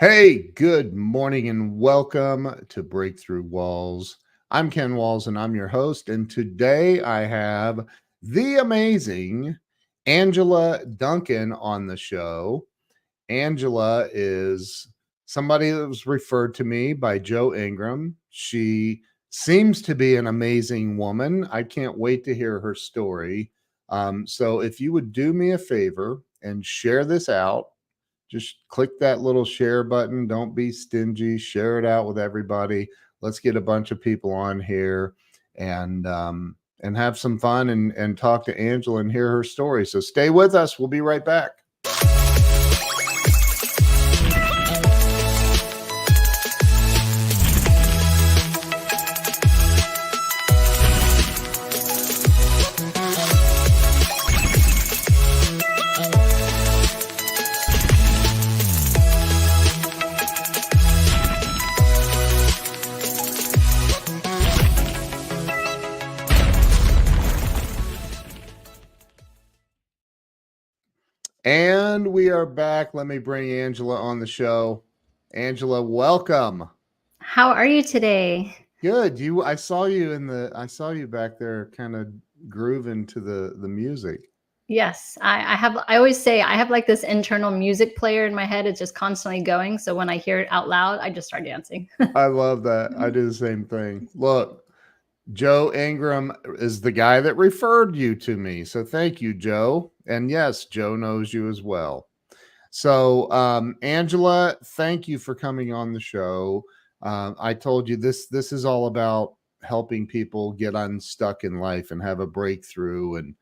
Hey, good morning and welcome to Breakthrough Walls. I'm Ken Walls and I'm your host. And today I have the amazing Angela Duncan on the show. Angela is somebody that was referred to me by Joe Ingram. She seems to be an amazing woman. I can't wait to hear her story. So if you would do me a favor and share this out, just click that little share button. Don't be stingy. Share it out with everybody. Let's get a bunch of people on here and have some fun and talk to Angela and hear her story. So stay with us. We'll be right back. And we are back. Let me bring Angela on the show. Angela, welcome. How are you today? Good. I saw you back there kind of grooving to the music. Yes, I always say I have like this internal music player in my head. It's just constantly going. So when I hear it out loud, I just start dancing. I love that. I do the same thing. Look, Joe Ingram is the guy that referred you to me. So thank you, Joe. And yes, Joe knows you as well. So, Angela, thank you for coming on the show. I told you this is all about helping people get unstuck in life and have a breakthrough. And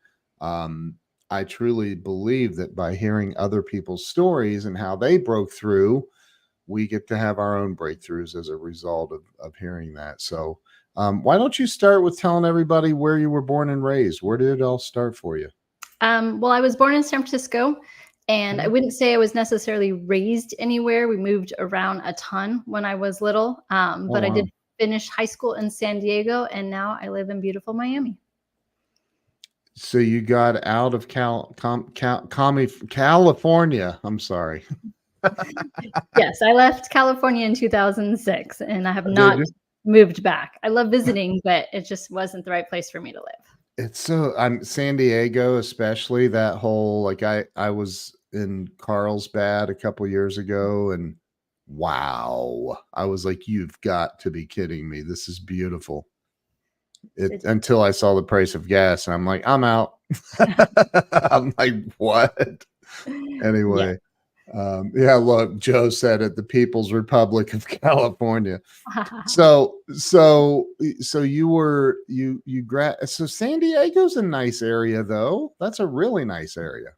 I truly believe that by hearing other people's stories and how they broke through, we get to have our own breakthroughs as a result of hearing that. So, why don't you start with telling everybody where you were born and raised? Where did it all start for you? Well, I was born in San Francisco, and I wouldn't say I was necessarily raised anywhere. We moved around a ton when I was little, but I did finish high school in San Diego, and now I live in beautiful Miami. So you got out of California. I'm sorry. Yes, I left California in 2006, and I have not moved back. I love visiting, but it just wasn't the right place for me to live. It's so I'm San Diego, especially that whole I was in Carlsbad a couple years ago, and wow, I was like, you've got to be kidding me. This is beautiful. Until I saw the price of gas, and I'm like, I'm out. I'm like, what? Anyway. Yeah, look, Joe said it, the People's Republic of California. So so San Diego's a nice area though. That's a really nice area.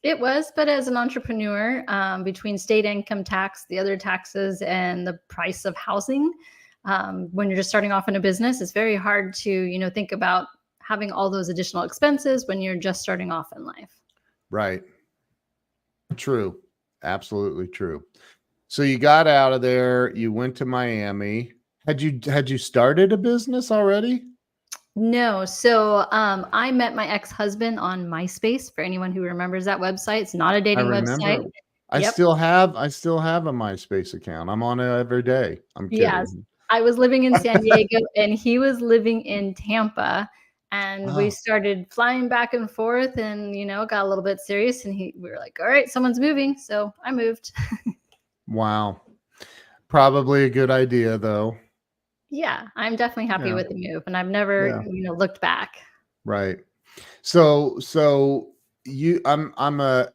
It was, but as an entrepreneur, between state income tax, the other taxes, and the price of housing, when you're just starting off in a business, it's very hard to, think about having all those additional expenses when you're just starting off in life. Right. True. Absolutely true. So you got out of there, you went to Miami. Had you started a business already? No. So I met my ex-husband on MySpace. For anyone who remembers that website, it's not a dating website. I still have a MySpace account. I'm on it every day. I'm kidding. Yes. I was living in San Diego and he was living in Tampa. And we started flying back and forth and, got a little bit serious. And we were like, all right, someone's moving. So I moved. Wow. Probably a good idea, though. Yeah, I'm definitely happy with the move. And I've never, looked back. Right. So I'm a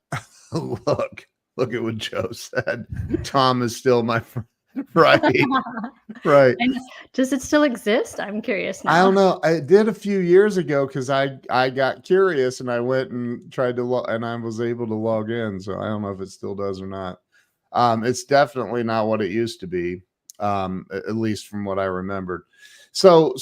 look at what Joe said. Tom is still my friend. Right. Right. Does it still exist? I'm curious now. I don't know. I did a few years ago because I got curious and I went and tried to and I was able to log in. So I don't know if it still does or not. It's definitely not what it used to be, at least from what I remembered. So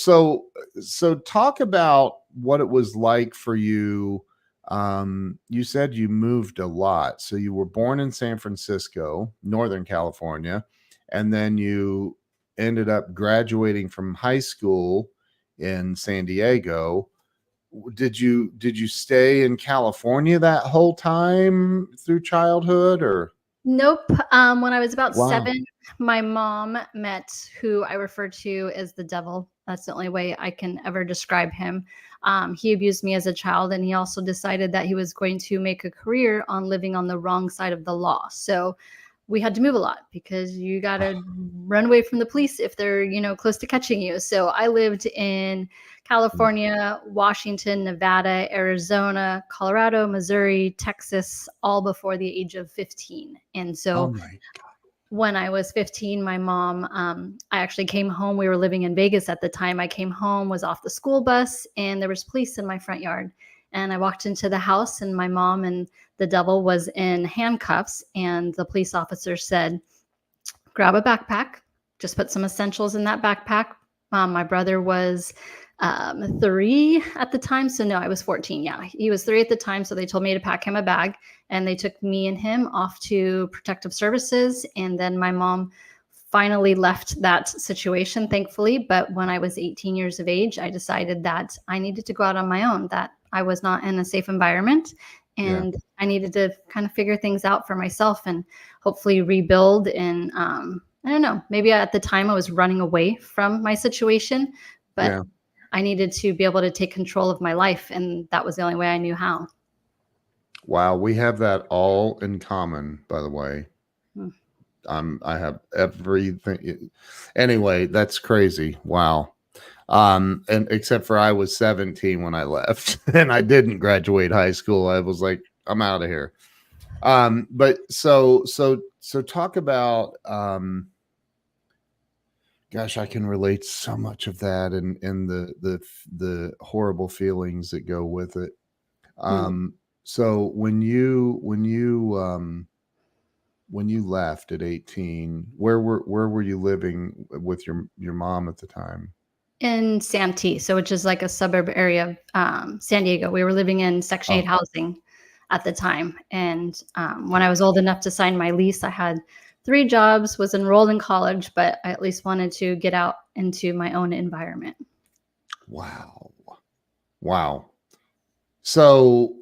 talk about what it was like for you. You said you moved a lot. So you were born in San Francisco, Northern California. And then you ended up graduating from high school in San Diego. Did you stay in California that whole time through childhood, or? Nope. When I was about Wow. 7, my mom met who I refer to as the devil. That's the only way I can ever describe him. He abused me as a child, and he also decided that he was going to make a career on living on the wrong side of the law. So we had to move a lot because you got to run away from the police if they're, close to catching you. So I lived in California, Washington, Nevada, Arizona, Colorado, Missouri, Texas, all before the age of 15. And Oh so my God. when I was 15, my mom, I actually came home. We were living in Vegas at the time. I came home, was off the school bus, and there was police in my front yard. And I walked into the house, and my mom and the devil was in handcuffs. And the police officer said, grab a backpack, just put some essentials in that backpack. My brother was 3 at the time. So, no, I was 14. Yeah, he was 3 at the time. So they told me to pack him a bag, and they took me and him off to protective services. And then my mom finally left that situation, thankfully. But when I was 18 years of age, I decided that I needed to go out on my own, that I was not in a safe environment. Yeah. And I needed to kind of figure things out for myself and hopefully rebuild. And I don't know, maybe at the time I was running away from my situation, but Yeah. I needed to be able to take control of my life. And that was the only way I knew how. Wow. We have that all in common, by the way. Mm. I have everything. Anyway, that's crazy. Wow. And except for I was 17 when I left and I didn't graduate high school. I was like, I'm out of here. But so talk about, gosh, I can relate so much of that and the horrible feelings that go with it. Mm. So when you left at 18, where were you living with your mom at the time? In Santee, so which is like a suburb area of San Diego. We were living in Section 8 Oh, housing at the time. And when I was old enough to sign my lease, I had 3 jobs, was enrolled in college, but I at least wanted to get out into my own environment. wow. Wow. So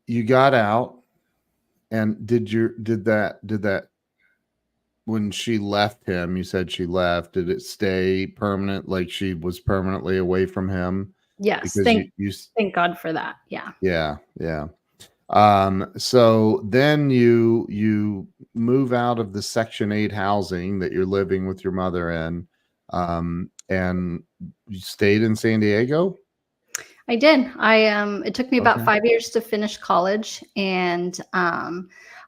you got out and did that when she left him, you said she left, did it stay permanent, like she was permanently away from him? Yes, Because thank God for that. Yeah. yeah, yeah. So then you move out of the Section 8 housing that you're living with your mother in, and you stayed in San Diego? I did. It took me about Okay. 5 years to finish college, and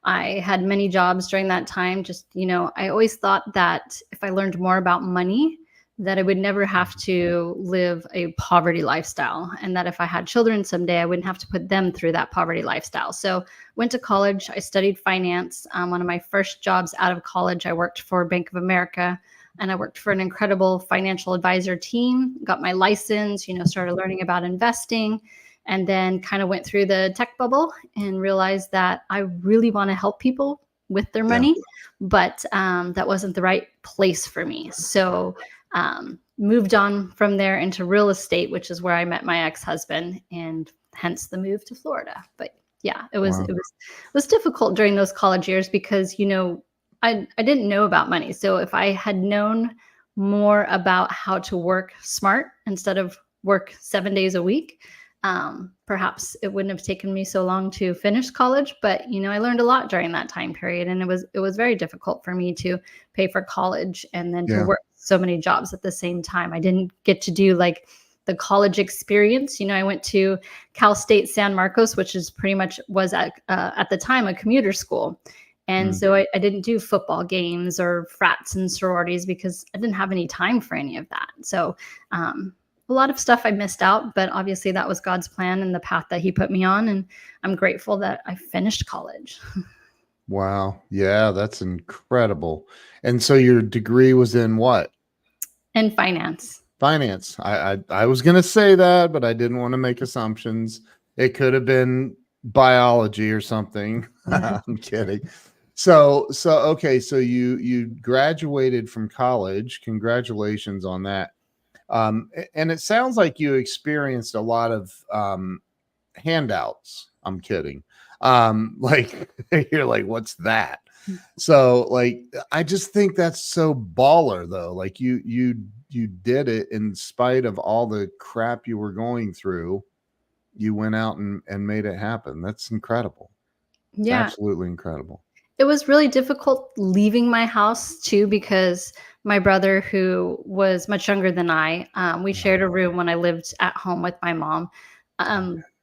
I had many jobs during that time. Just, I always thought that if I learned more about money, that I would never have to live a poverty lifestyle, and that if I had children someday, I wouldn't have to put them through that poverty lifestyle. So, went to college. I studied finance. One of my first jobs out of college, I worked for Bank of America, and I worked for an incredible financial advisor team, got my license, started learning about investing, and then kind of went through the tech bubble and realized that I really want to help people with their Yeah. money, but that wasn't the right place for me. So moved on from there into real estate, which is where I met my ex-husband, and hence the move to Florida. But yeah, Wow. it was difficult during those college years because I didn't know about money. So if I had known more about how to work smart instead of work 7 days a week, perhaps it wouldn't have taken me so long to finish college. But I learned a lot during that time period, and it was very difficult for me to pay for college and then to Yeah. work so many jobs at the same time. I didn't get to do like the college experience. I went to Cal State San Marcos, which is pretty much was at the time a commuter school. And Mm. so I didn't do football games or frats and sororities because I didn't have any time for any of that. So a lot of stuff I missed out, but obviously that was God's plan and the path that He put me on. And I'm grateful that I finished college Wow. Yeah, that's incredible. And so your degree was in what? in finance. Finance. I was gonna say that, but I didn't want to make assumptions. It could have been biology or something. I'm kidding. So okay, so you graduated from college. Congratulations on that. And it sounds like you experienced a lot of handouts. I'm kidding. Like you're like, what's that? So like I just think that's so baller though. Like you did it in spite of all the crap you were going through. You went out and made it happen. That's incredible. It's Yeah, absolutely incredible. it was really difficult leaving my house too because my brother, who was much younger than I, we shared a room when I lived at home with my mom.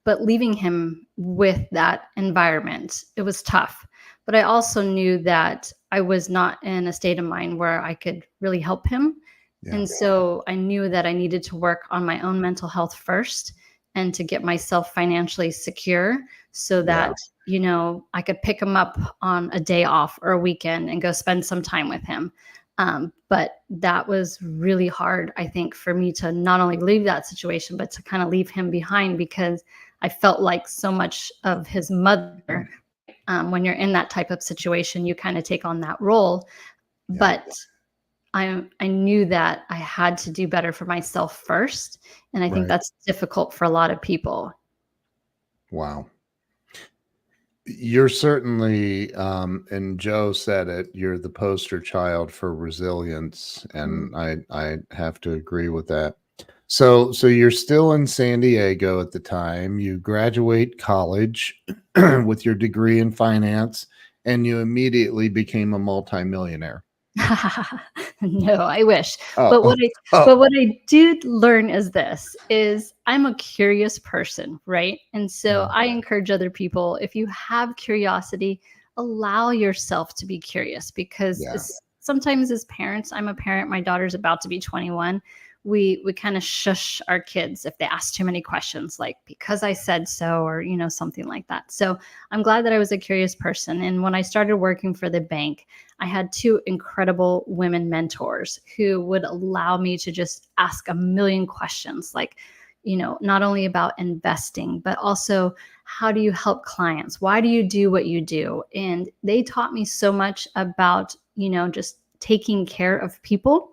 But leaving him with that environment, it was tough. But I also knew that I was not in a state of mind where I could really help him. Yeah. And so I knew that I needed to work on my own mental health first and to get myself financially secure so Yeah. that, you know, I could pick him up on a day off or a weekend and go spend some time with him. But that was really hard, I think, for me to not only leave that situation, but to kind of leave him behind because I felt like so much of his mother. When you're in that type of situation, you kind of take on that role. Yeah. But I knew that I had to do better for myself first, and I think Right. that's difficult for a lot of people. Wow. You're certainly, and Joe said it, you're the poster child for resilience. Mm. And I have to agree with that. So you're still in San Diego at the time. You graduate college with your degree in finance, and you immediately became a multimillionaire. No, I wish. Oh, But what oh, I oh, but what I did learn is this, is I'm a curious person, right? And so yeah, I encourage other people, if you have curiosity, allow yourself to be curious because yeah, it's, sometimes as parents, I'm a parent, my daughter's about to be 21. We kind of shush our kids if they ask too many questions, like because I said so, or you know, something like that. So I'm glad that I was a curious person. And when I started working for the bank, I had two incredible women mentors who would allow me to just ask a million questions, like, you know, not only about investing, but also how do you help clients? Why do you do what you do? And they taught me so much about, you know, just taking care of people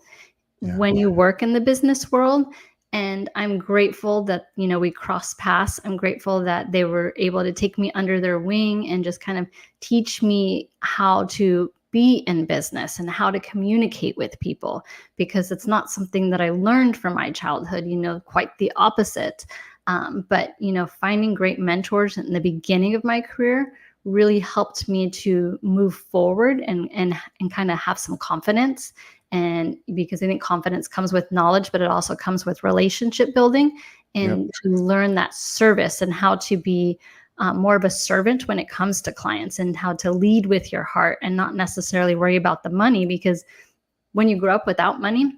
yeah, when you work in the business world. And I'm grateful that, you know, we crossed paths. I'm grateful that they were able to take me under their wing and just kind of teach me how to be in business and how to communicate with people, because it's not something that I learned from my childhood, you know, quite the opposite. But, you know, finding great mentors in the beginning of my career really helped me to move forward and kind of have some confidence. And because I think confidence comes with knowledge, but it also comes with relationship building, yep, and to learn that service and how to be more of a servant when it comes to clients, and how to lead with your heart and not necessarily worry about the money. Because when you grow up without money,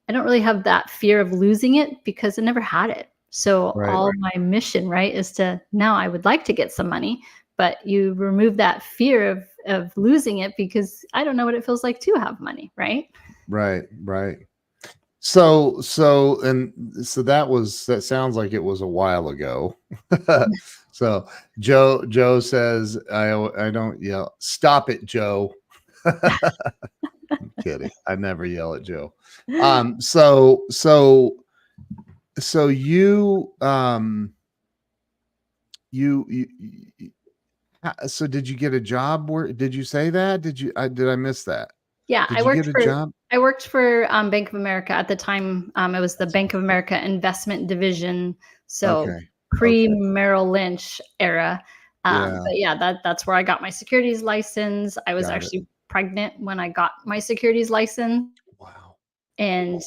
I don't really have that fear of losing it because I never had it. So right, all my mission, right, is to, now I would like to get some money, but you remove that fear of losing it because I don't know what it feels like to have money, right? right, right. So that sounds like it was a while ago. So Joe says I don't yell. Stop it, Joe. Kidding. I never yell at Joe. Um so so so you so did you get a job where did you say that? Did I miss that? Yeah, Did you get a job? I worked for Bank of America at the time. It was the Bank of America Investment Division, so Okay. pre Okay. Merrill Lynch era. Yeah, But yeah, that's where I got my securities license. I was got it. actually pregnant when I got my securities license, Wow. and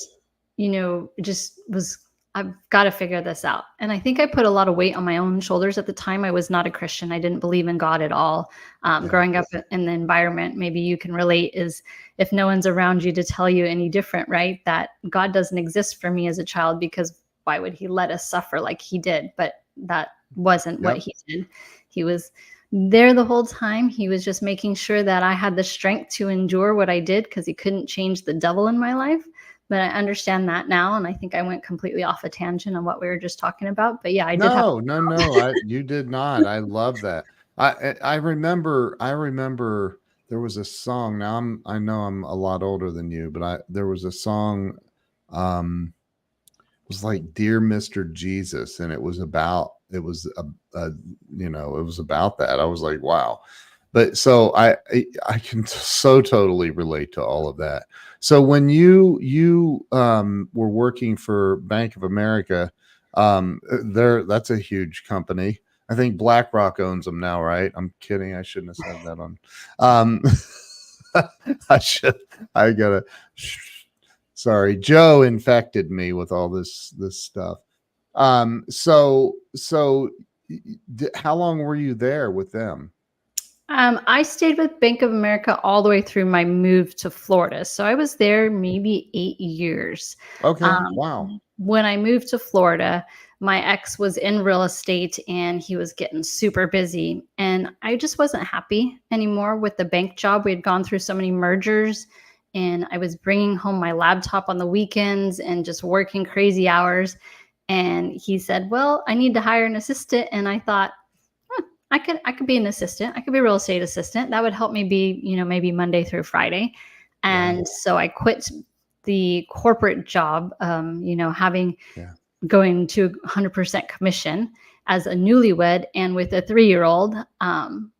you know, it just was, I've got to figure this out. And I think I put a lot of weight on my own shoulders at the time. I was not a Christian. I didn't believe in God at all. Yeah. Growing up in the environment, maybe you can relate, is if no one's around you to tell you any different, right? That God doesn't exist for me as a child, because why would he let us suffer like he did? But that wasn't what Yep. he did. He was there the whole time. He was just making sure that I had the strength to endure what I did, because he couldn't change the devil in my life. But I understand that now, and I think I went completely off a tangent on what we were just talking about. But yeah, I did have. No, no, no. You did not. I love that. I remember there was a song. Now I know I'm a lot older than you, but there was a song it was like Dear Mr. Jesus, and it was about it was a it was about that. I was like, wow. But so I can so totally relate to all of that. So when you were working for Bank of America, that's a huge company. I think BlackRock owns them now, right? I'm kidding. I shouldn't have said that on. Um, I should. I gotta. Sorry, Joe infected me with all this stuff. How long were you there with them? I stayed with Bank of America all the way through my move to Florida. So I was there maybe 8 years. Okay, Um, wow. when I moved to Florida, my ex was in real estate and he was getting super busy. And I just wasn't happy anymore with the bank job. We had gone through so many mergers and I was bringing home my laptop on the weekends and just working crazy hours. And he said, "Well, I need to hire an assistant." And I thought, I could be an assistant. I could be a real estate assistant. That would help me be, maybe Monday through Friday. Yeah, And so I quit the corporate job, having yeah, going to 100% commission as a newlywed and with a 3-year-old.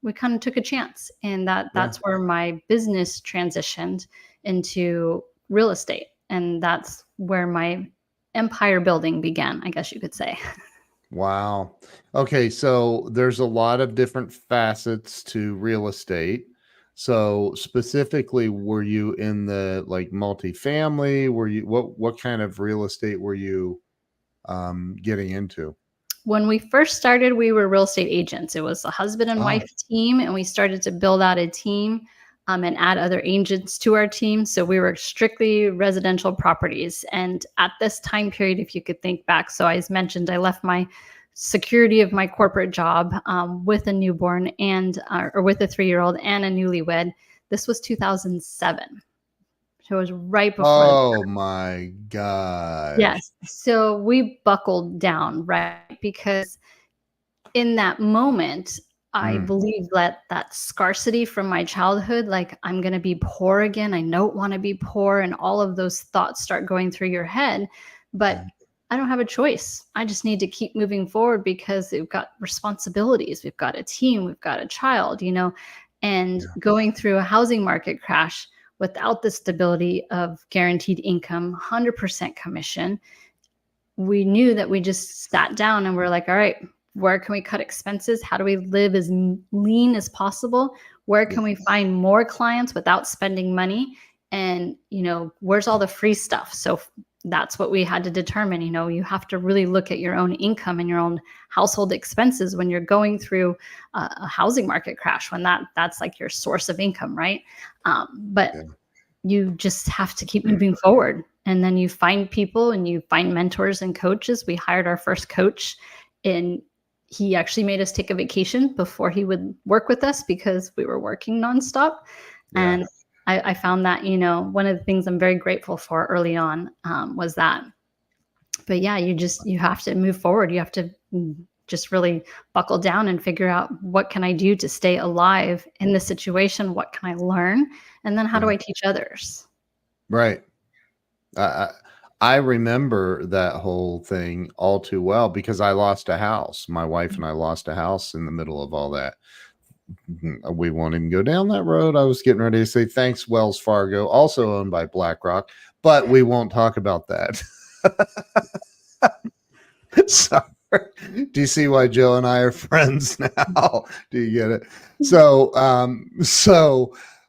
We kind of took a chance, and yeah. that's where my business transitioned into real estate, and that's where my empire building began, I guess you could say. Wow. Okay, so there's a lot of different facets to real estate. So specifically, were you in the like multifamily? Were you what kind of real estate were you getting into? When we first started, we were real estate agents. It was a husband and Oh, wife team, and we started to build out a team and add other agents to our team. So we were strictly residential properties. And at this time period, if you could think back, so as mentioned, I left my security of my corporate job with a newborn and or with a 3-year-old and a newlywed. This was 2007. So it was right before. oh my gosh. Yes. So we buckled down, right? Because in that moment, I Mm, believe that scarcity from my childhood, like I'm going to be poor again. I don't want to be poor. And all of those thoughts start going through your head. But mm, I don't have a choice. I just need to keep moving forward because we've got responsibilities. We've got a team. We've got a child, and yeah, going through a housing market crash without the stability of guaranteed income, 100% commission. We knew that we just sat down and we're like, all right, where can we cut expenses? How do we live as lean as possible? Where yeah, can we find more clients without spending money? And, where's all the free stuff? So that's what we had to determine. You have to really look at your own income and your own household expenses when you're going through a housing market crash, when that's like your source of income, right? But yeah, you just have to keep moving forward. And then you find people and you find mentors and coaches. We hired our first coach, and he actually made us take a vacation before he would work with us because we were working nonstop. yeah, And I found that, one of the things I'm very grateful for early on was that. But yeah, you have to move forward. You have to just really buckle down and figure out, what can I do to stay alive in this situation? What can I learn? And then how do yeah. I teach others? Right. I, I I remember that whole thing all too well because I lost a house. My wife and I lost a house in the middle of all that. We won't even go down that road. I was getting ready to say thanks, Wells Fargo, also owned by BlackRock, but we won't talk about that. Sorry. Do you see why Joe and I are friends now? Do you get it?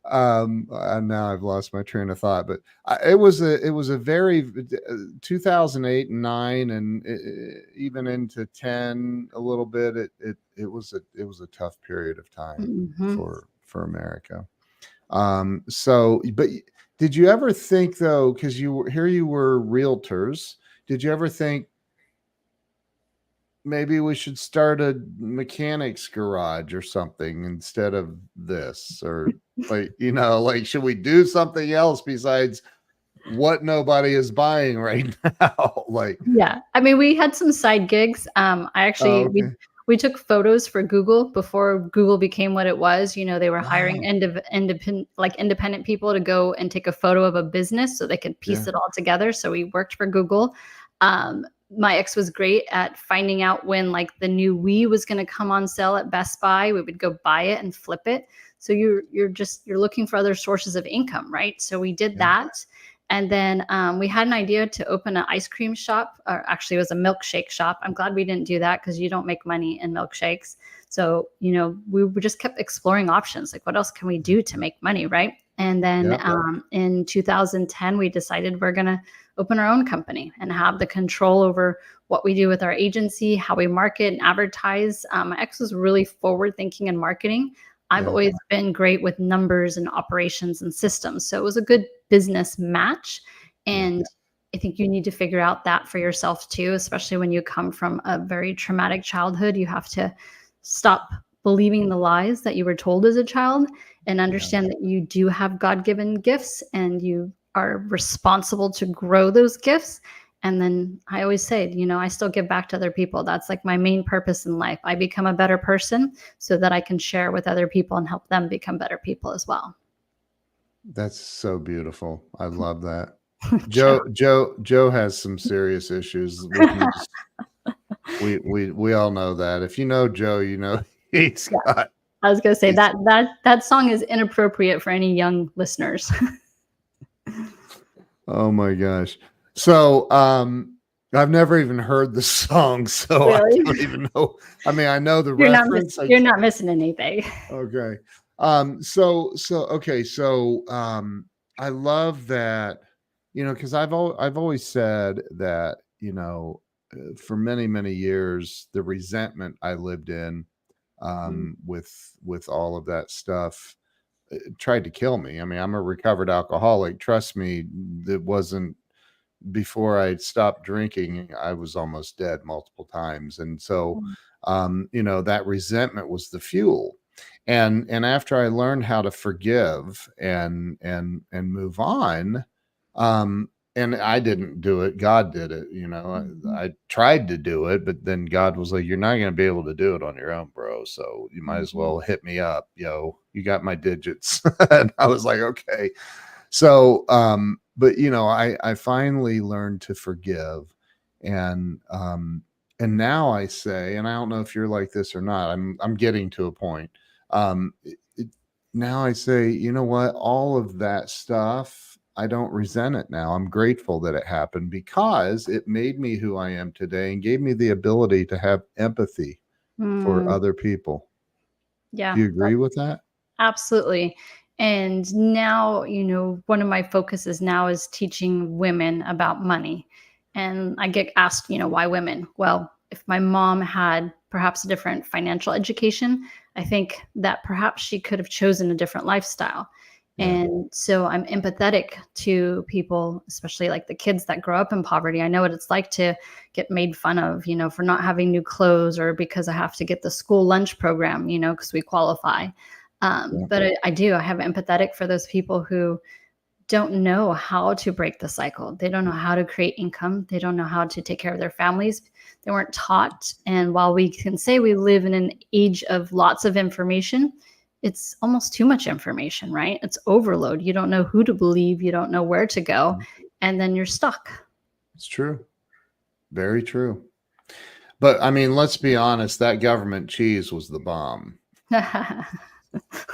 Now I've lost my train of thought, but it was a very 2008 and 9 and even into 10 a little bit. It was a tough period of time Mhm. for America. But did you ever think though, because you were realtors, did you ever think maybe we should start a mechanics garage or something instead of this? Or like should we do something else besides what nobody is buying right now? Like, Yeah. I mean, we had some side gigs. I oh, actually okay. we took photos for Google before Google became what it was. They were hiring Wow. independent people to go and take a photo of a business so they could piece Yeah. it all together. So we worked for Google. Um, my ex was great at finding out when like the new Wii was going to come on sale at Best Buy. We would go buy it and flip it. So you're looking for other sources of income, right? So we did that. And then we had an idea to open an ice cream shop, or actually it was a milkshake shop. I'm glad we didn't do that because you don't make money in milkshakes. So, we just kept exploring options. Like, what else can we do to make money, right? And then in 2010, we decided we're going to open our own company and have the control over what we do with our agency, how we market and advertise. My ex was really forward thinking in marketing. I've always been great with numbers and operations and systems. So it was a good business match. And I think you need to figure out that for yourself too, especially when you come from a very traumatic childhood. You have to stop believing the lies that you were told as a child and understand that you do have God-given gifts and you are responsible to grow those gifts. And then I always say, I still give back to other people. That's like my main purpose in life. I become a better person so that I can share with other people and help them become better people as well. That's so beautiful. I love that. Joe has some serious issues. We all know that. If you know Joe, he's got. I was gonna say that song is inappropriate for any young listeners. Oh my gosh. So I've never even heard the song, so really? I don't even know. I mean, I know the reference. You're not missing anything. Okay. So I love that, because I've always said that, for many, many years, the resentment I lived in with all of that stuff tried to kill me. I mean, I'm a recovered alcoholic. Trust me, it wasn't before I stopped drinking, I was almost dead multiple times. And so, that resentment was the fuel. And after I learned how to forgive and move on, and I didn't do it, God did it. I tried to do it, but then God was like, "You're not going to be able to do it on your own, bro. So you might as well hit me up, yo. You got my digits." And I was like, "Okay." So, but I finally learned to forgive, and now I say, and I don't know if you're like this or not. I'm getting to a point. Now I say, you know what? All of that stuff, I don't resent it now. I'm grateful that it happened because it made me who I am today and gave me the ability to have empathy for other people. Yeah. Do you agree with that? Absolutely. And now, one of my focuses now is teaching women about money. And I get asked, why women? Well, if my mom had perhaps a different financial education, I think that perhaps she could have chosen a different lifestyle. And so I'm empathetic to people, especially like the kids that grow up in poverty. I know what it's like to get made fun of, for not having new clothes or because I have to get the school lunch program, because we qualify. But I have empathetic for those people who don't know how to break the cycle. They don't know how to create income. They don't know how to take care of their families. They weren't taught. And while we can say we live in an age of lots of information, it's almost too much information, right? It's overload. You don't know who to believe. You don't know where to go. And then you're stuck. It's true. Very true. But I mean, let's be honest, that government cheese was the bomb.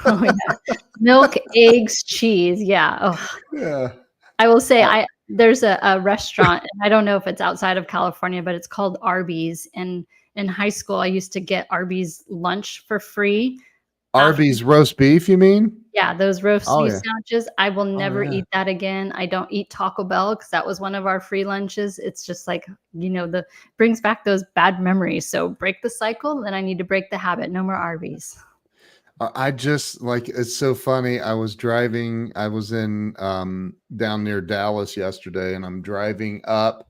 Oh, yeah. Milk, eggs, cheese. Yeah. Oh. Yeah. I will say there's a restaurant, and I don't know if it's outside of California, but it's called Arby's. And in high school, I used to get Arby's lunch for free. Arby's roast beef, you mean? Yeah, those roast beef sandwiches. I will never eat that again. I don't eat Taco Bell because that was one of our free lunches. It's just like, brings back those bad memories. So break the cycle, then I need to break the habit. No more Arby's. I just it's so funny. I was in down near Dallas yesterday, and I'm driving up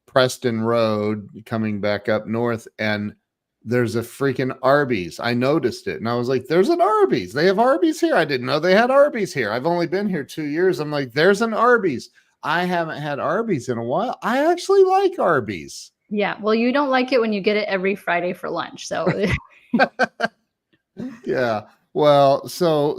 Preston Road, coming back up north, and there's a freaking Arby's. I noticed it, and I was like, "There's an Arby's. They have Arby's here. I didn't know they had Arby's here. I've only been here 2 years." I'm like, "There's an Arby's." I haven't had Arby's in a while. I actually like Arby's. Yeah, well, you don't like it when you get it every Friday for lunch, so. Yeah. Well, so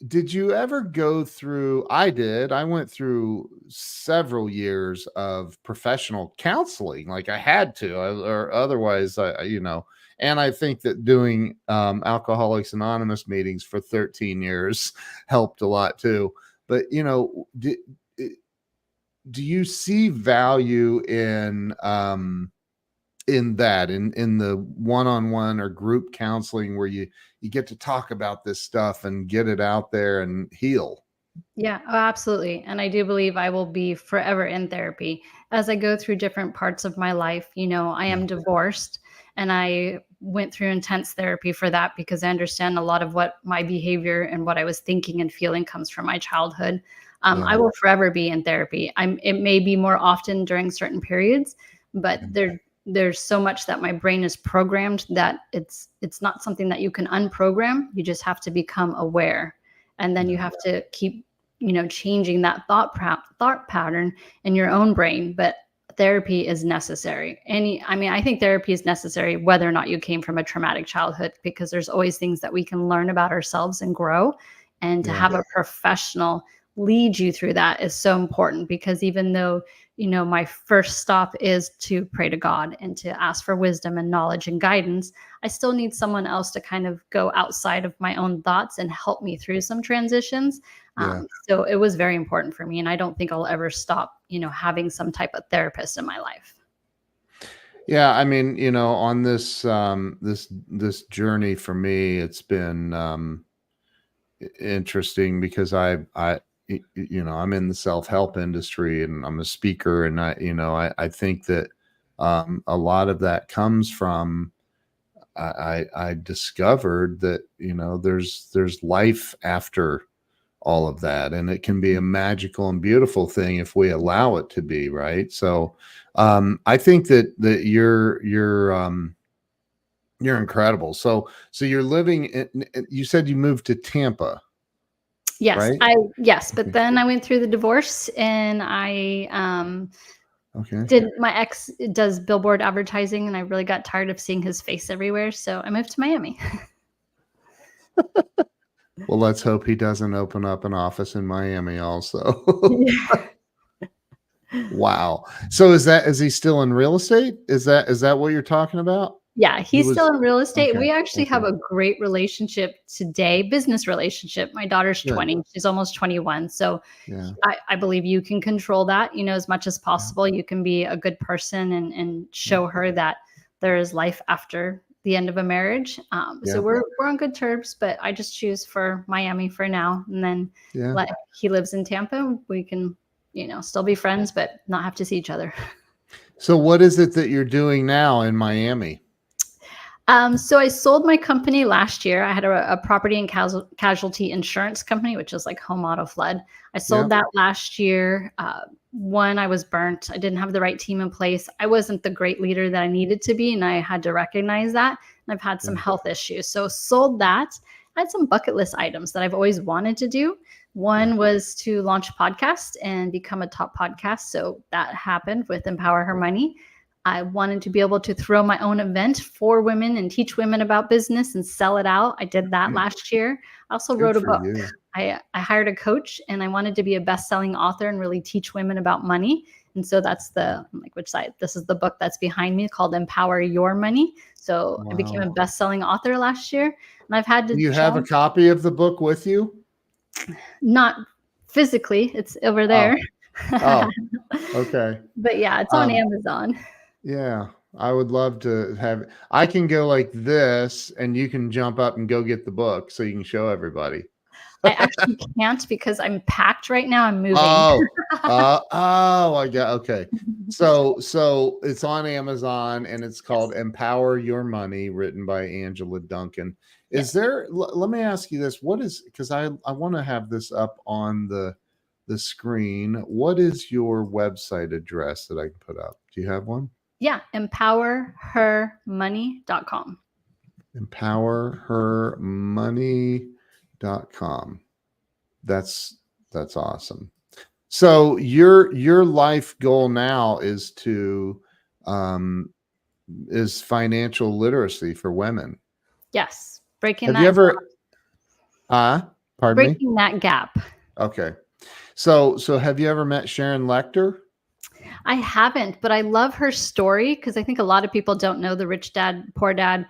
did you ever go through? I did. I went through several years of professional counseling. Like I had to, or otherwise, and I think that doing Alcoholics Anonymous meetings for 13 years helped a lot too. But, do you see value in that, in the one-on-one or group counseling where you get to talk about this stuff and get it out there and heal? Yeah, oh, absolutely. And I do believe I will be forever in therapy as I go through different parts of my life. I Yeah. am divorced and I went through intense therapy for that because I understand a lot of what my behavior and what I was thinking and feeling comes from my childhood. Yeah. I will forever be in therapy. It may be more often during certain periods, but there's so much that my brain is programmed that it's not something that you can unprogram. You just have to become aware. And then you have to keep changing that thought pattern in your own brain. But therapy is necessary. I think therapy is necessary whether or not you came from a traumatic childhood, because there's always things that we can learn about ourselves and grow. And to Yeah. have a professional lead you through that is so important, because even though my first stop is to pray to God and to ask for wisdom and knowledge and guidance, I still need someone else to kind of go outside of my own thoughts and help me through some transitions. Yeah. So it was very important for me, and I don't think I'll ever stop, having some type of therapist in my life. Yeah, I mean, on this journey for me, it's been interesting because I'm in the self-help industry and I'm a speaker, and I think that a lot of that comes from I discovered that there's life after all of that, and it can be a magical and beautiful thing if we allow it to be, right? So I think that you're incredible. So you're living you said you moved to Tampa, Yes, right? yes, but Okay. then I went through the divorce, and I Okay. did my ex does billboard advertising, and I really got tired of seeing his face everywhere, so I moved to Miami. Well, let's hope he doesn't open up an office in Miami also. Wow. So is he still in real estate? Is that what you're talking about? Yeah, He he's still was in real estate. okay. We actually have Okay. a great relationship today, business relationship. My daughter's Good. 20, she's almost 21. So Yeah. I believe you can control that, as much as Yeah. possible. You can be a good person and Yeah. show her that there is life after the end of a marriage. So Yeah. we're on good terms, but I just choose for Miami for now. And then Yeah. he lives in Tampa. We can, still be friends, but not have to see each other. So what is it that you're doing now in Miami? So I sold my company last year. I had a property and casualty insurance company, which is like home auto flood. I Yeah. sold that last year. One, I was burnt. I didn't have the right team in place. I wasn't the great leader that I needed to be, and I had to recognize that. And I've had some Yeah. health issues. So sold that. I had some bucket list items that I've always wanted to do. One was to launch a podcast and become a top podcast. So that happened with Empower Her Money. I wanted to be able to throw my own event for women and teach women about business and sell it out. I did that last year. I also Good wrote a for book. you. I hired a coach, and I wanted to be a best-selling author and really teach women about money. And so that's which side? This is the book that's behind me called Empower Your Money. So I became a Wow. best-selling author last year, and I've had to Do you have a jump, copy of the book with you? not physically, it's over Oh. there. Oh, okay. But yeah, it's on Um, Amazon. yeah, I would love to have. I can go like this, and you can jump up and go get the book so you can show everybody. I actually can't because I'm packed right now. I'm moving. Oh, I got okay. So it's on Amazon and it's Yes. called Empower Your Money, written by Angela Duncan. Is Yes. there? Let me ask you this: what is? Because I want to have this up on the screen. What is your website address that I can put up? Do you have one? Yeah. Empowerhermoney.com. Empowerhermoney.com. That's awesome. So your life goal now um is financial literacy for women. Yes. Breaking Have you that. ever huh? Pardon me? Breaking that gap. Okay. So have you ever met Sharon Lecter? I haven't, but I love her story because I think a lot of people don't know the Rich Dad, Poor Dad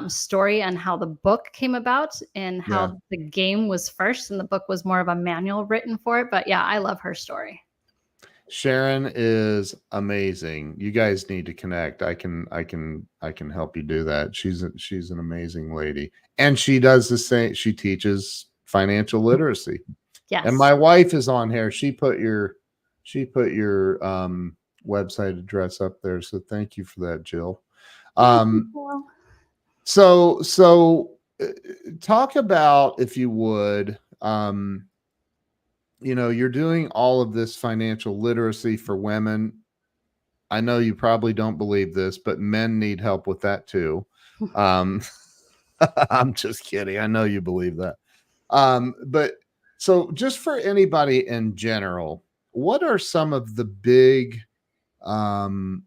story and how the book came about and Yeah. how the game was first, and the book was more of a manual written for it. But yeah, I love her story. Sharon is amazing. You guys need to connect. I can help you do that. She's an amazing lady. And she does the same. She teaches financial literacy. And Yes. my wife is on here. She put your website address up there. So thank you for that, Jill. Thank you, Um Jill. so talk about, if you would, you're doing all of this financial literacy for women. I know you probably don't believe this, but men need help with that too. Um, I'm just kidding. I know you believe that. But so, just for anybody in general, what are some of the big um,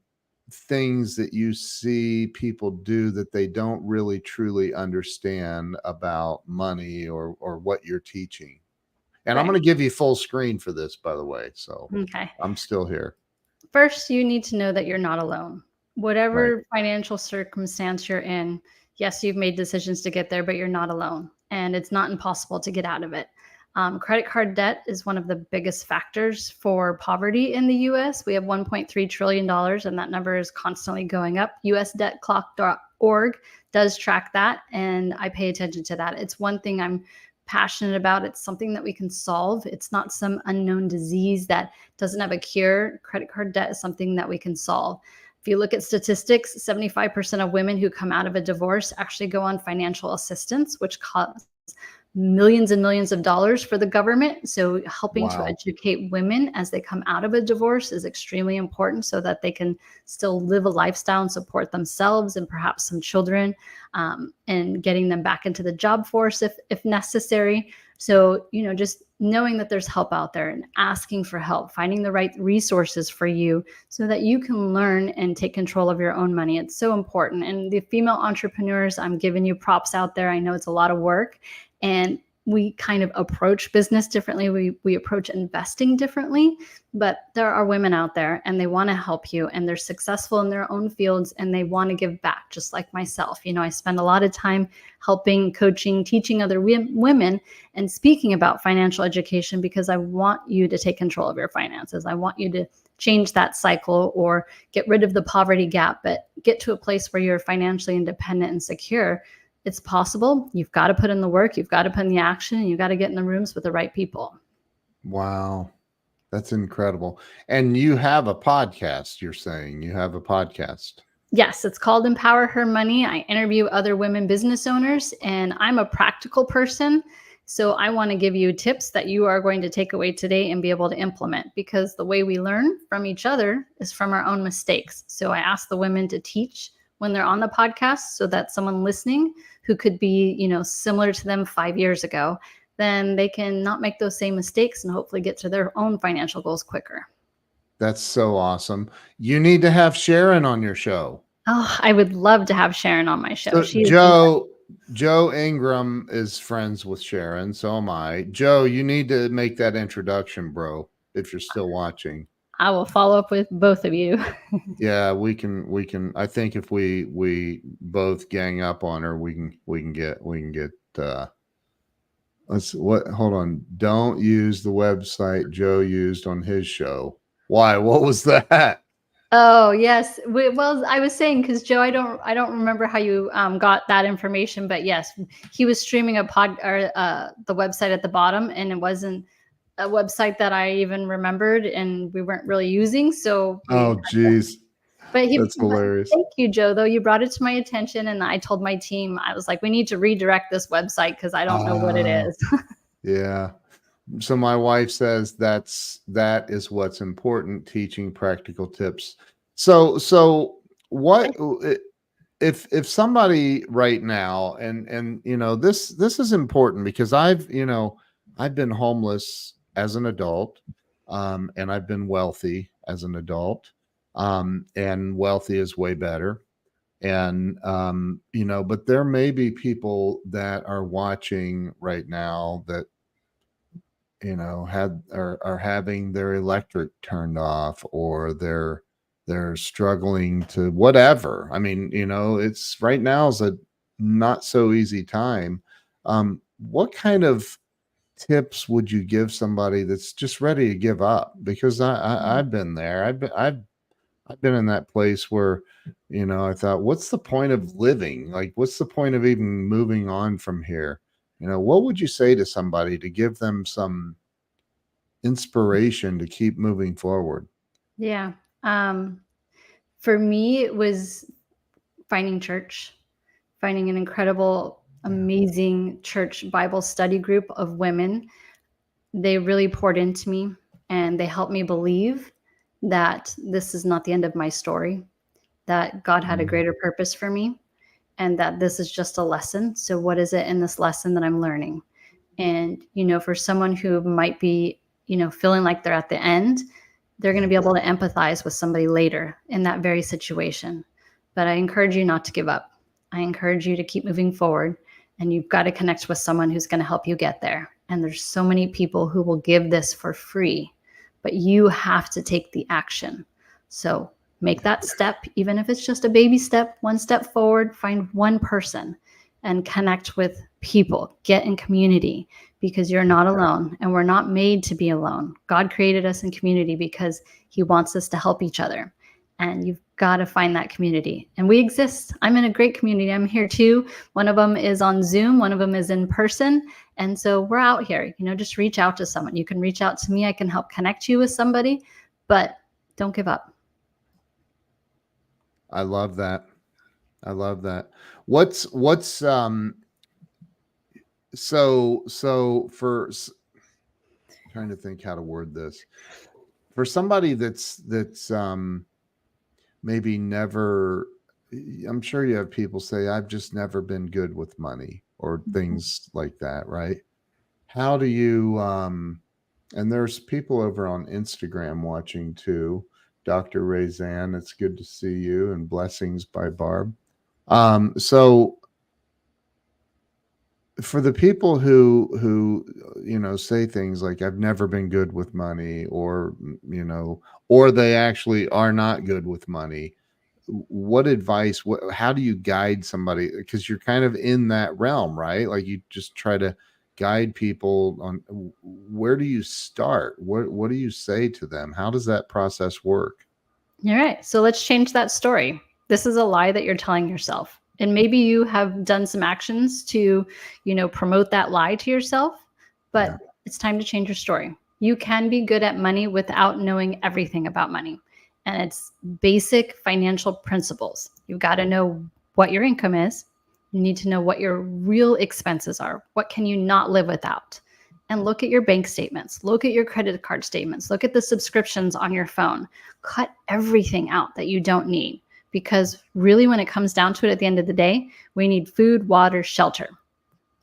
things that you see people do that they don't really truly understand about money, or what you're teaching? And I'm Right. going to give you full screen for this, by the way. So Okay. I'm still here. First, you need to know that you're not alone. Right. Whatever financial circumstance you're in, yes, you've made decisions to get there, but you're not alone. And it's not impossible to get out of it. Credit card debt is one of the biggest factors for poverty in the US. We have $1.3 trillion, and that number is constantly going up. USDebtClock.org does track that, and I pay attention to that. It's one thing I'm passionate about. It's something that we can solve. It's not some unknown disease that doesn't have a cure. Credit card debt is something that we can solve. If you look at statistics, 75% of women who come out of a divorce actually go on financial assistance, which costs millions and millions of dollars for the government. So helping to Wow. educate women as they come out of a divorce is extremely important so that they can still live a lifestyle and support themselves and perhaps some children, and getting them back into the job force if necessary. So, just knowing that there's help out there and asking for help, finding the right resources for you so that you can learn and take control of your own money. It's so important. And the female entrepreneurs, I'm giving you props out there. I know it's a lot of work, and we kind of approach business differently. We approach investing differently, but there are women out there and they want to help you, and they're successful in their own fields, and they want to give back, just like myself. I spend a lot of time helping, coaching, teaching other women and speaking about financial education because I want you to take control of your finances. I want you to change that cycle or get rid of the poverty gap, but get to a place where you're financially independent and secure. It's possible. You've got to put in the work. You've got to put in the action, and you've got to get in the rooms with the right people. Wow. That's incredible. And you have a podcast, you're saying you have a podcast. Yes, it's called Empower Her Money. I interview other women business owners, and I'm a practical person. So I want to give you tips that you are going to take away today and be able to implement, because the way we learn from each other is from our own mistakes. So I ask the women to teach when they're on the podcast so that someone listening who could be, similar to them 5 years ago, then they can not make those same mistakes and hopefully get to their own financial goals quicker. That's so awesome. You need to have Sharon on your show. Oh, I would love to have Sharon on my show. So She is Joe Ingram is friends with Sharon. So am I. Joe, you need to make that introduction, bro, if you're still watching. I will follow up with both of you. Yeah, we can. I think if we both gang up on her, we can get hold on. Don't use the website Joe used on his show. Why? What was that? Oh, yes. Well, I was saying, because Joe, I don't remember how you got that information, but yes, he was streaming a pod or the website at the bottom, and it wasn't a website that I even remembered, and we weren't really using. So Oh, geez. but That's hilarious. thank you, Joe, though. You brought it to my attention, and I told my team, I was like, we need to redirect this website because I don't know what it is. Yeah. So my wife says that is what's important, teaching practical tips. So what if somebody right now, and this is important because I've been homeless as an adult, and I've been wealthy as an adult, and wealthy is way better. And but there may be people that are watching right now that had are having their electric turned off, or they're struggling to whatever. I mean, it's right now is a not so easy time. What kind of tips would you give somebody that's just ready to give up? Because I've been there. I've been in that place where, I thought, what's the point of living? Like, what's the point of even moving on from here? What would you say to somebody to give them some inspiration to keep moving forward? Yeah. Um, for me, it was finding church, finding an incredible, amazing church Bible study group of women. They really poured into me and they helped me believe that this is not the end of my story, that God had a Mhm. greater purpose for me, and that this is just a lesson. So, what is it in this lesson that I'm learning? And, for someone who might be, feeling like they're at the end, they're going to be able to empathize with somebody later in that very situation. But I encourage you not to give up. I encourage you to keep moving forward, and you've got to connect with someone who's going to help you get there. And there's so many people who will give this for free, but you have to take the action. So make that step, even if it's just a baby step, one step forward, find one person and connect with people, get in community, because you're not alone and we're not made to be alone. God created us in community because he wants us to help each other. And you've got to find that community. And we exist. I'm in a great community. I'm here too. One of them is on Zoom, one of them is in person. And so we're out here, just reach out to someone. You can reach out to me. I can help connect you with somebody, but don't give up. I love that. I love that. What's so trying to think how to word this. For somebody that's maybe never, I'm sure you have people say, I've just never been good with money or things like that, right? How do you and there's people over on Instagram watching too. Dr. Razan, it's good to see you, and blessings by Barb. So for the people who say things like, I've never been good with money, or or they actually are not good with money, what advice, how do you guide somebody, because you're kind of in that realm, right? Like, you just try to guide people on where do you start, what do you say to them, how does that process work? All right. So let's change that story. This is a lie that you're telling yourself. And maybe you have done some actions to, promote that lie to yourself, Yeah. but it's time to change your story. You can be good at money without knowing everything about money. And it's basic financial principles. You've got to know what your income is. You need to know what your real expenses are. What can you not live without? And look at your bank statements. Look at your credit card statements. Look at the subscriptions on your phone. Cut everything out that you don't need, because really, when it comes down to it, at the end of the day, we need food, water, shelter.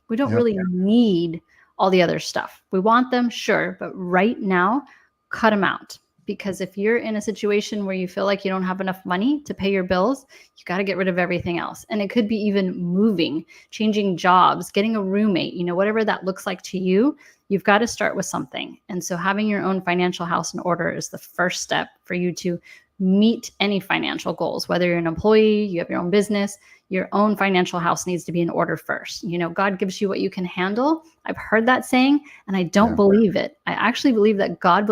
We don't Yep. really need all the other stuff. We want them, sure, but right now, cut them out. Because if you're in a situation where you feel like you don't have enough money to pay your bills, you got to get rid of everything else. And it could be even moving, changing jobs, getting a roommate, whatever that looks like to you, you've got to start with something. And so having your own financial house in order is the first step for you to meet any financial goals. Whether you're an employee, you have your own business, your own financial house needs to be in order first. God gives you what you can handle. I've heard that saying, and I don't Yeah. believe it. I actually believe that God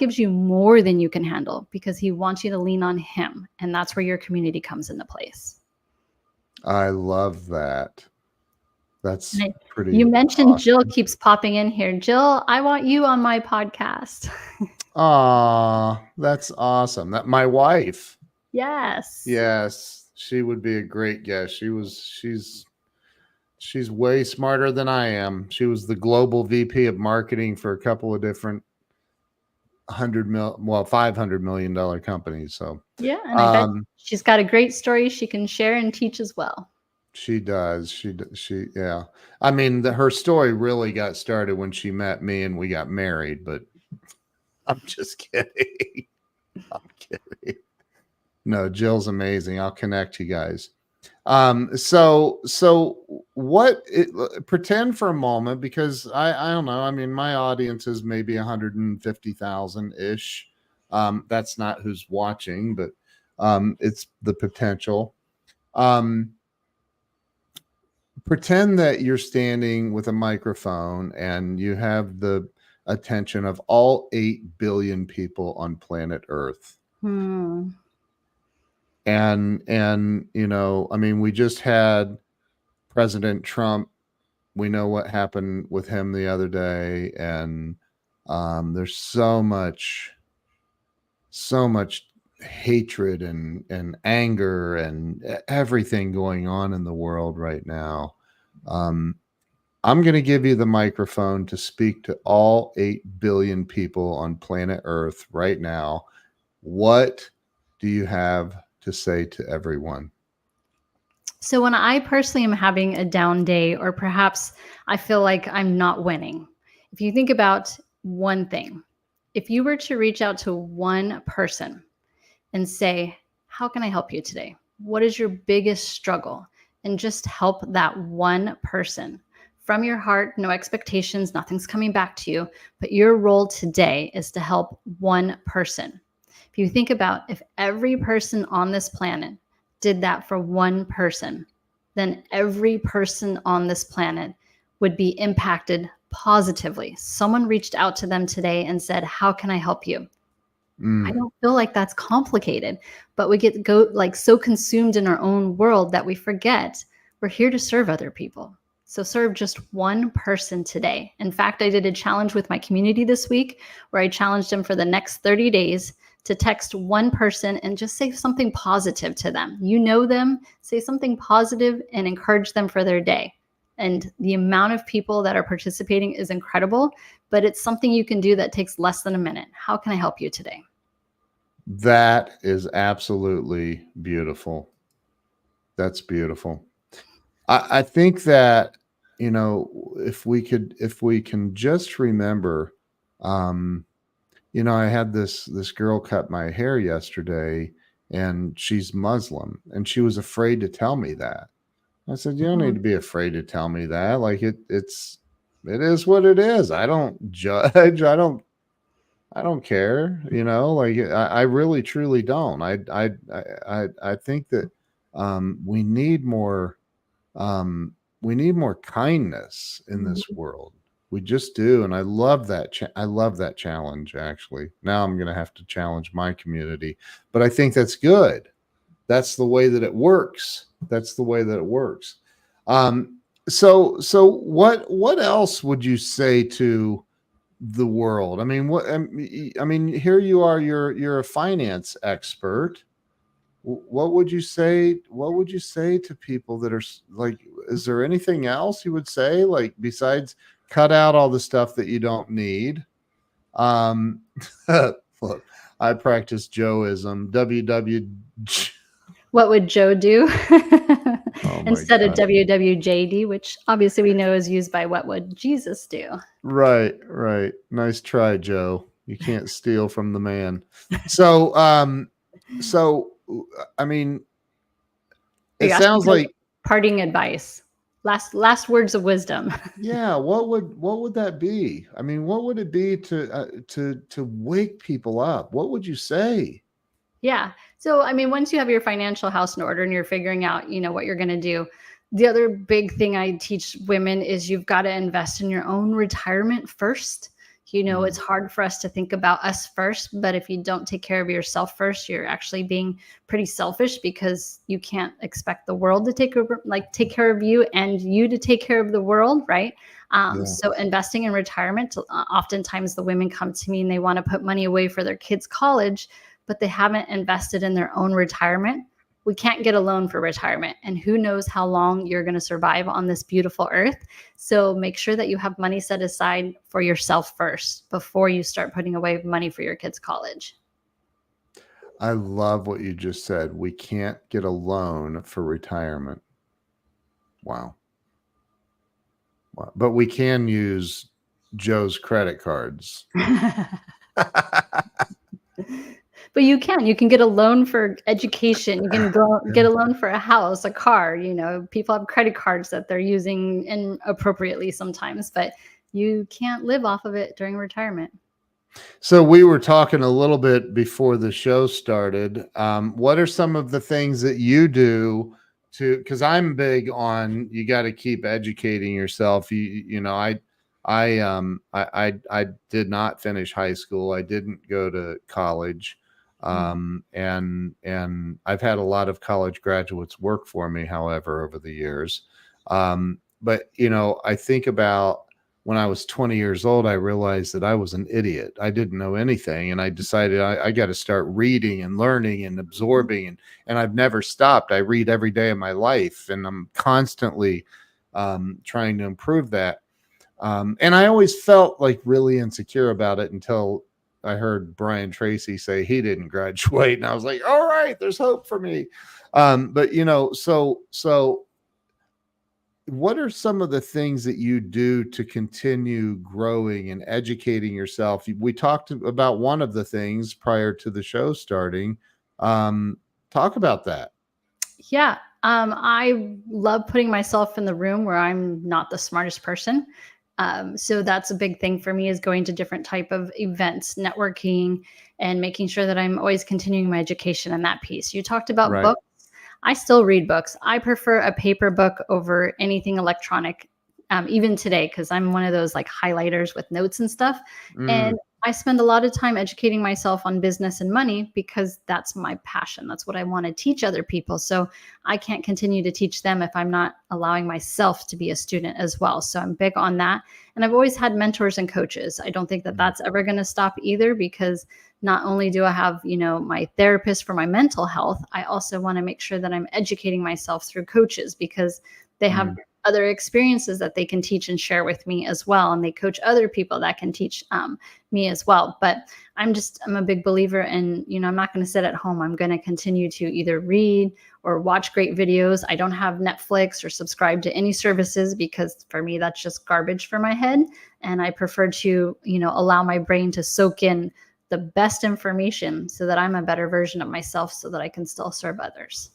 gives you more than you can handle, because he wants you to lean on him. And that's where your community comes into place. I love that. That's And pretty you mentioned Jill awesome. keeps popping in here. Jill, I want you on my podcast. Ah, that's awesome. That my wife. Yes. Yes, she would be a great guest. She's way smarter than I am. She was the global VP of marketing for a couple of different 500 million dollar companies. So Yeah. And I bet um she's got a great story she can share and teach as well. she does. Yeah. I mean, her story really got started when she met me and we got married, but I'm just kidding. I'm kidding. No, Jill's amazing. I'll connect you guys. So what pretend for a moment, because I don't know. I mean, my audience is maybe 150,000 ish. That's not who's watching, but it's the potential. Um, Pretend that you're standing with a microphone and you have the attention of all 8 billion people on planet Earth. Hmm. And you know, I mean, we just had President Trump. We know what happened with him the other day, and there's so much hatred and anger and everything going on in the world right now. um, I'm going to give you the microphone to speak to all 8 billion people on planet Earth right now. What do you have to say to everyone? So when I personally am having a down day, or perhaps I feel like I'm not winning, if you think about one thing, if you were to reach out to one person and say, how can I help you today? What is your biggest struggle? And just help that one person from your heart, no expectations, nothing's coming back to you. But your role today is to help one person. If you think about if every person on this planet did that for one person, then every person on this planet would be impacted positively. Someone reached out to them today and said, how can I help you? I Mm, don't feel like that's complicated, but we get go like so consumed in our own world that we forget we're here to serve other people. So serve just one person today. In fact, I did a challenge with my community this week where I challenged them for the next 30 days to text one person and just say something positive to them. You know them, say something positive and encourage them for their day. And the amount of people that are participating is incredible, but it's something you can do that takes less than a minute. How can I help you today? that is absolutely beautiful. That's beautiful. I think that, you know, if we can just remember, um, you know, I had this girl cut my hair yesterday, and she's Muslim, and she was afraid to tell me that. I said, you don't need Mhm. to be afraid to tell me that. Like it is what it is. I don't judge. I don't care. You know, like I really truly don't. I think that we need more we need more kindness in this Mhm. world. We just do, and I love that. I love that challenge. Actually, now I'm going to have to challenge my community, but I think that's good. That's the way that it works. That's the way that it works. Um, so what else would you say to the world? I mean, I mean, here you are. You're a finance expert. What would you say? What would you say to people that are like? Is there anything else you would say, like, besides cut out all the stuff that you don't need? Um, look, I practice Joeism. WW. What would Joe do Oh my instead of god. WWJD, which obviously we know is used by what would Jesus do? Right, right. Nice try, Joe. You can't steal from the man. So, so I mean, Are it you asking sounds for like, parting advice? Last words of wisdom. yeah. What would that be? I mean, what would it be to wake people up? What would you say? Yeah. So, I mean, once you have your financial house in order and you're figuring out, what you're going to do, the other big thing I teach women is you've got to invest in your own retirement first. It's Mm, hard for us to think about us first, but if you don't take care of yourself first, you're actually being pretty selfish because you can't expect the world to take care of you and you to take care of the world, right? yeah. So investing in retirement, oftentimes the women come to me and they want to put money away for their kids' college, but they haven't invested in their own retirement. We can't get a loan for retirement. And who knows how long you're going to survive on this beautiful earth. So make sure that you have money set aside for yourself first before you start putting away money for your kids' college. I love what you just said. We can't get a loan for retirement. Wow. Wow. But we can use Joe's credit cards. But you can get a loan for education. You can get a loan for a house, a car. People have credit cards that they're using inappropriately sometimes, but you can't live off of it during retirement. So we were talking a little bit before the show started. What are some of the things that you do because I'm big on, you got to keep educating yourself. I did not finish high school. I didn't go to college. And I've had a lot of college graduates work for me, however, over the years. But I think about, when I was 20 years old, I realized that I was an idiot. I didn't know anything. And I decided I got to start reading and learning and absorbing. And I've never stopped. I read every day of my life, and I'm constantly trying to improve that. And I always felt like really insecure about it until I heard Brian Tracy say he didn't graduate. And I was like, all right, there's hope for me. But so what are some of the things that you do to continue growing and educating yourself? We talked about one of the things prior to the show starting. Talk about that. Yeah. I love putting myself in the room where I'm not the smartest person. So that's a big thing for me, is going to different type of events, networking, and making sure that I'm always continuing my education in that piece. You talked about Right. books. I still read books. I prefer a paper book over anything electronic, even today, because I'm one of those like highlighters with notes and stuff. And I spend a lot of time educating myself on business and money because that's my passion. That's what I want to teach other people. So I can't continue to teach them if I'm not allowing myself to be a student as well. So I'm big on that. And I've always had mentors and coaches. I don't think that that's ever going to stop either, because not only do I have, my therapist for my mental health, I also want to make sure that I'm educating myself through coaches, because they have other experiences that they can teach and share with me as well. And they coach other people that can teach me as well. But I'm a big believer in, I'm not going to sit at home. I'm going to continue to either read or watch great videos. I don't have Netflix or subscribe to any services, because for me, that's just garbage for my head. And I prefer to, allow my brain to soak in the best information so that I'm a better version of myself, so that I can still serve others.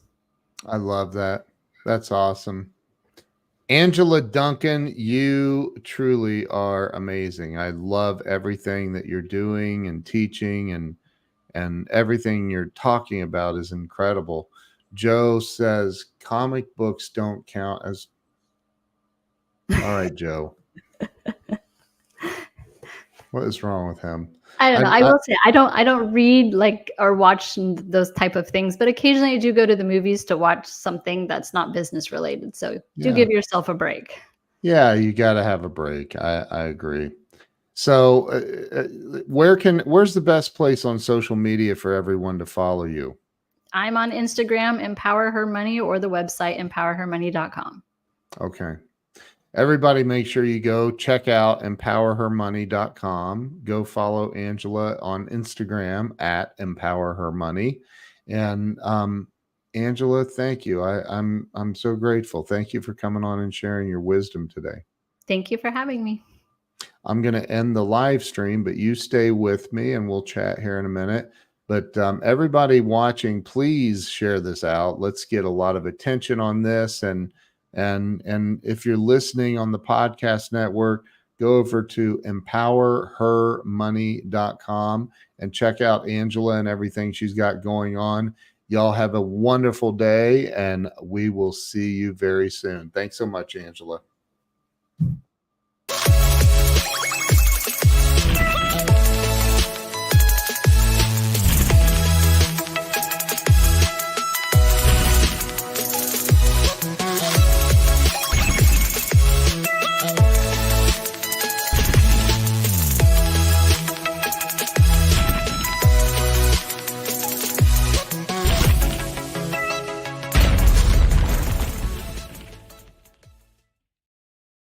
I love that. That's awesome. Angela Duncan, you truly are amazing. I love everything that you're doing and teaching, and everything you're talking about is incredible. Joe says comic books don't count as. All right, Joe. What is wrong with him? I don't know. I will say I don't read or watch those type of things, but occasionally I do go to the movies to watch something that's not business related. So do give yourself a break. Yeah, you got to have a break. I agree. So where's the best place on social media for everyone to follow you? I'm on Instagram, Empower Her Money, or the website empowerhermoney.com. Okay. Everybody make sure you go check out empowerhermoney.com. Go follow Angela on Instagram at empowerhermoney. And Angela, thank you. I'm so grateful. Thank you for coming on and sharing your wisdom today. Thank you for having me. I'm going to end the live stream, but you stay with me and we'll chat here in a minute. But everybody watching, please share this out. Let's get a lot of attention on this. And if you're listening on the podcast network, go over to empowerhermoney.com and check out Angela and everything she's got going on. Y'all have a wonderful day, and we will see you very soon. Thanks so much, Angela.